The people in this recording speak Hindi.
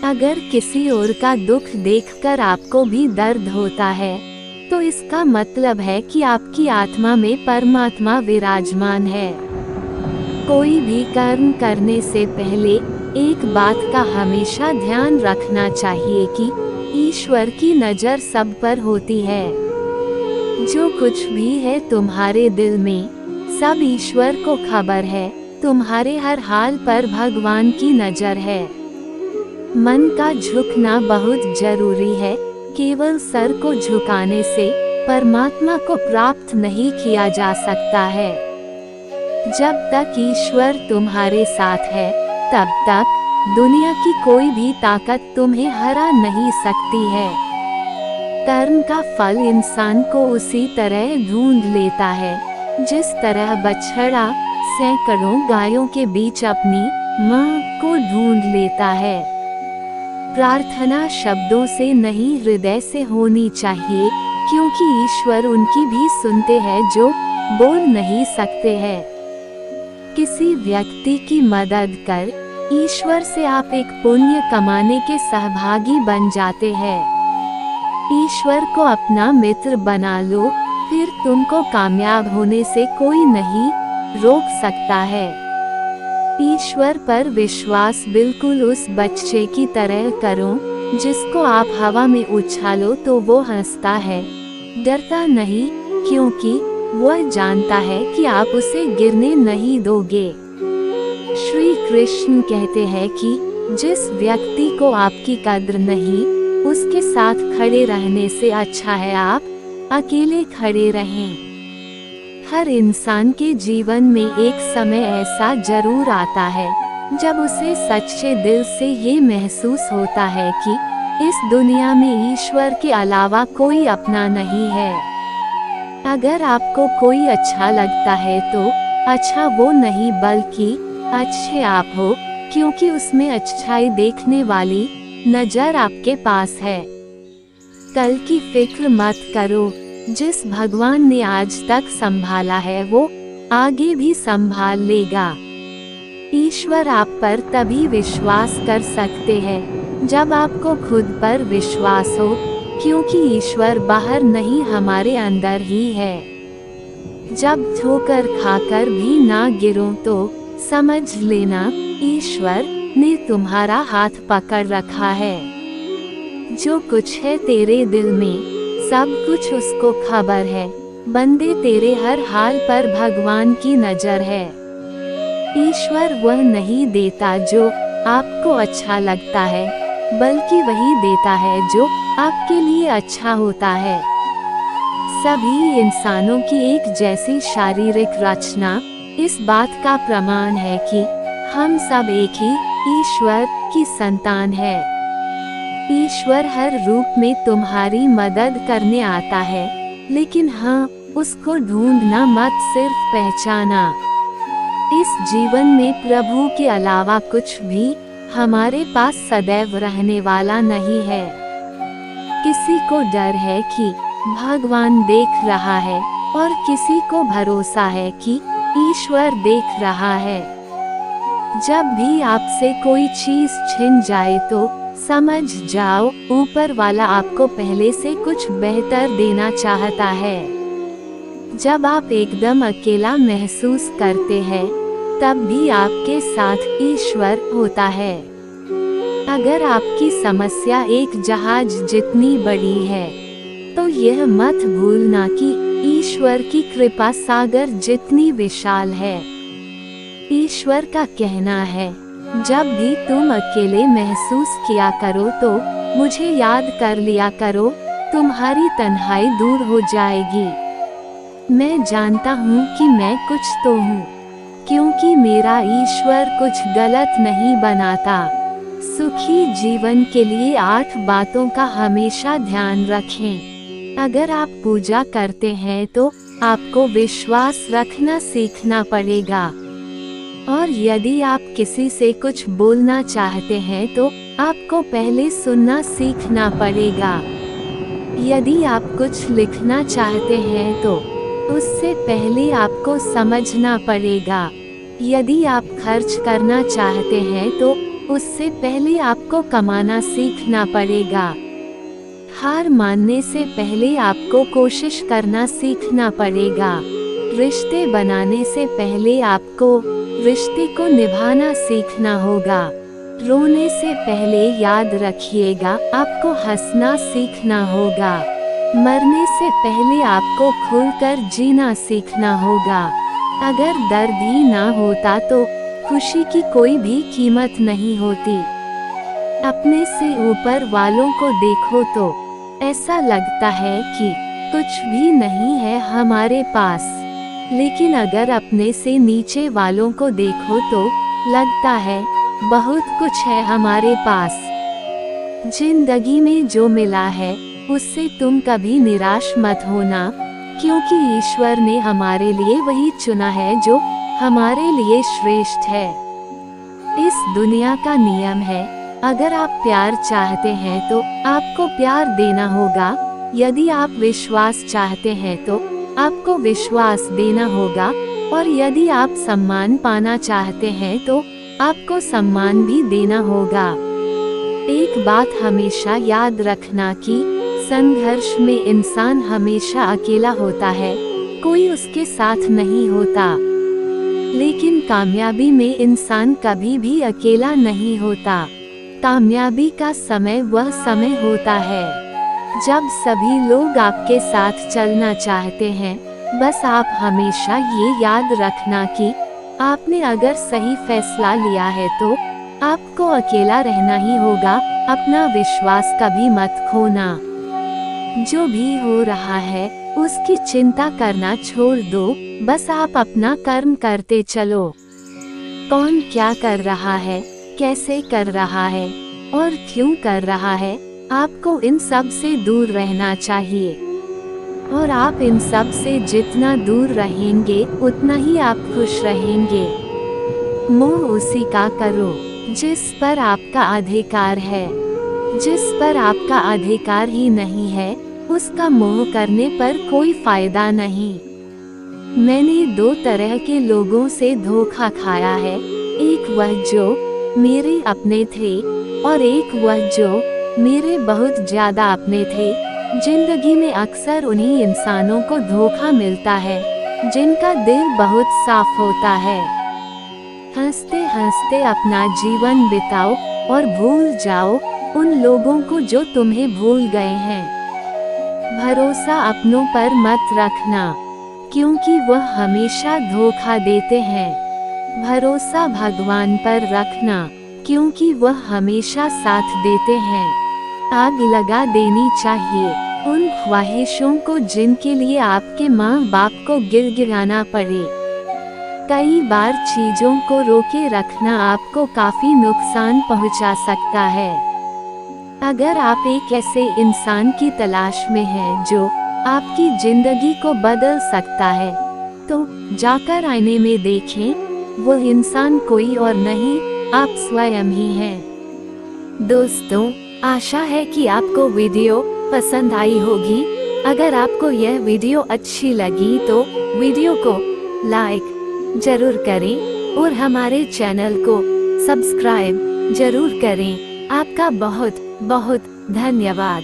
अगर किसी और का दुख देखकर आपको भी दर्द होता है, तो इसका मतलब है कि आपकी आत्मा में परमात्मा विराजमान है। कोई भी कर्म करने से पहले एक बात का हमेशा ध्यान रखना चाहिए कि ईश्वर की नज़र सब पर होती है। जो कुछ भी है तुम्हारे दिल में, सब ईश्वर को खबर है। तुम्हारे हर हाल पर भगवान की नज़र है। मन का झुकना बहुत जरूरी है। केवल सर को झुकाने से परमात्मा को प्राप्त नहीं किया जा सकता है। जब तक ईश्वर तुम्हारे साथ है, तब तक दुनिया की कोई भी ताकत तुम्हें हरा नहीं सकती है। कर्म का फल इंसान को उसी तरह ढूंढ लेता है, जिस तरह बछड़ा सैकड़ों गायों के बीच अपनी मां को ढूंढ लेता है। प्रार्थना शब्दों से नहीं, हृदय से होनी चाहिए, क्योंकि ईश्वर उनकी भी सुनते हैं जो बोल नहीं सकते हैं। किसी व्यक्ति की मदद कर ईश्वर से आप एक पुण्य कमाने के सहभागी बन जाते हैं। ईश्वर को अपना मित्र बना लो, फिर तुमको कामयाब होने से कोई नहीं रोक सकता है। ईश्वर पर विश्वास बिल्कुल उस बच्चे की तरह करो जिसको आप हवा में उछालो तो वो हंसता है, डरता नहीं, क्योंकि वह जानता है कि आप उसे गिरने नहीं दोगे। श्री कृष्ण कहते हैं कि जिस व्यक्ति को आपकी कद्र नहीं, उसके साथ खड़े रहने से अच्छा है आप अकेले खड़े रहें। हर इंसान के जीवन में एक समय ऐसा जरूर आता है जब उसे सच्चे दिल से ये महसूस होता है कि इस दुनिया में ईश्वर के अलावा कोई अपना नहीं है। अगर आपको कोई अच्छा लगता है तो अच्छा वो नहीं बल्कि अच्छे आप हो, क्योंकि उसमें अच्छाई देखने वाली नजर आपके पास है। कल की फिक्र मत करो, जिस भगवान ने आज तक संभाला है वो आगे भी संभाल लेगा। ईश्वर आप पर तभी विश्वास कर सकते हैं जब आपको खुद पर विश्वास हो, क्योंकि ईश्वर बाहर नहीं हमारे अंदर ही है। जब ठोकर खाकर भी ना गिरो तो समझ लेना ईश्वर ने तुम्हारा हाथ पकड़ रखा है। जो कुछ है तेरे दिल में, सब कुछ उसको खबर है। बंदे तेरे हर हाल पर भगवान की नजर है। ईश्वर वह नहीं देता जो आपको अच्छा लगता है, बल्कि वही देता है जो आपके लिए अच्छा होता है। सभी इंसानों की एक जैसी शारीरिक रचना इस बात का प्रमाण है कि हम सब एक ही ईश्वर की संतान है। ईश्वर हर रूप में तुम्हारी मदद करने आता है, लेकिन हाँ, उसको ढूंढना मत, सिर्फ पहचाना। इस जीवन में प्रभु के अलावा कुछ भी हमारे पास सदैव रहने वाला नहीं है। किसी को डर है कि भगवान देख रहा है और किसी को भरोसा है कि ईश्वर देख रहा है। जब भी आपसे कोई चीज छिन जाए तो समझ जाओ ऊपर वाला आपको पहले से कुछ बेहतर देना चाहता है। जब आप एकदम अकेला महसूस करते हैं, तब भी आपके साथ ईश्वर होता है। अगर आपकी समस्या एक जहाज जितनी बड़ी है, तो यह मत भूलना कि ईश्वर की कृपा सागर जितनी विशाल है। ईश्वर का कहना है, जब भी तुम अकेले महसूस किया करो तो मुझे याद कर लिया करो, तुम्हारी तन्हाई दूर हो जाएगी। मैं जानता हूँ कि मैं कुछ तो हूँ, क्योंकि मेरा ईश्वर कुछ गलत नहीं बनाता। सुखी जीवन के लिए 8 बातों का हमेशा ध्यान रखें। अगर आप पूजा करते हैं तो आपको विश्वास रखना सीखना पड़ेगा, और यदि आप किसी से कुछ बोलना चाहते हैं तो आपको पहले सुनना सीखना पड़ेगा। यदि आप कुछ लिखना चाहते हैं तो उससे पहले आपको समझना पड़ेगा। यदि आप खर्च करना चाहते हैं तो उससे पहले आपको कमाना सीखना पड़ेगा। हार मानने से पहले आपको कोशिश करना सीखना पड़ेगा। रिश्ते बनाने से पहले आपको रिश्ते को निभाना सीखना होगा। रोने से पहले याद रखिएगा, आपको हंसना सीखना होगा। मरने से पहले आपको खुलकर जीना सीखना होगा। अगर दर्द ही ना होता तो खुशी की कोई भी कीमत नहीं होती। अपने से ऊपर वालों को देखो तो ऐसा लगता है कि कुछ भी नहीं है हमारे पास, लेकिन अगर अपने से नीचे वालों को देखो तो लगता है बहुत कुछ है हमारे पास। जिंदगी में जो मिला है उससे तुम कभी निराश मत होना, क्योंकि ईश्वर ने हमारे लिए वही चुना है जो हमारे लिए श्रेष्ठ है। इस दुनिया का नियम है, अगर आप प्यार चाहते हैं तो आपको प्यार देना होगा। यदि आप विश्वास चाहते हैं तो आपको विश्वास देना होगा, और यदि आप सम्मान पाना चाहते हैं तो आपको सम्मान भी देना होगा। एक बात हमेशा याद रखना कि संघर्ष में इंसान हमेशा अकेला होता है, कोई उसके साथ नहीं होता। लेकिन कामयाबी में इंसान कभी भी अकेला नहीं होता। कामयाबी का समय वह समय होता है जब सभी लोग आपके साथ चलना चाहते हैं। बस आप हमेशा ये याद रखना कि आपने अगर सही फैसला लिया है तो आपको अकेला रहना ही होगा। अपना विश्वास कभी मत खोना। जो भी हो रहा है उसकी चिंता करना छोड़ दो, बस आप अपना कर्म करते चलो। कौन क्या कर रहा है, कैसे कर रहा है और क्यों कर रहा है, आपको इन सब से दूर रहना चाहिए। और आप इन सब से जितना दूर रहेंगे उतना ही आप खुश रहेंगे। मोह उसी का करो जिस पर आपका अधिकार है। जिस पर आपका अधिकार ही नहीं है उसका मोह करने पर कोई फायदा नहीं। मैंने दो तरह के लोगों से धोखा खाया है, एक वह जो मेरे अपने थे और एक वह जो मेरे बहुत ज्यादा अपने थे। जिंदगी में अक्सर उन्हीं इंसानों को धोखा मिलता है जिनका दिल बहुत साफ होता है। हंसते हंसते अपना जीवन बिताओ और भूल जाओ उन लोगों को जो तुम्हें भूल गए हैं। भरोसा अपनों पर मत रखना, क्योंकि वह हमेशा धोखा देते हैं। भरोसा भगवान पर रखना, क्योंकि वह हमेशा साथ देते हैं। आग लगा देनी चाहिए उन ख्वाहिशों को जिनके लिए आपके माँ बाप को गिड़गिड़ाना पड़े। कई बार चीजों को रोके रखना आपको काफी नुकसान पहुंचा सकता है। अगर आप एक ऐसे इंसान की तलाश में हैं जो आपकी जिंदगी को बदल सकता है, तो जाकर आईने में देखें, वो इंसान कोई और नहीं, आप स्वयं ही हैं। दोस्तों, आशा है कि आपको वीडियो पसंद आई होगी। अगर आपको यह वीडियो अच्छी लगी तो वीडियो को लाइक जरूर करें और हमारे चैनल को सब्सक्राइब जरूर करें। आपका बहुत बहुत धन्यवाद।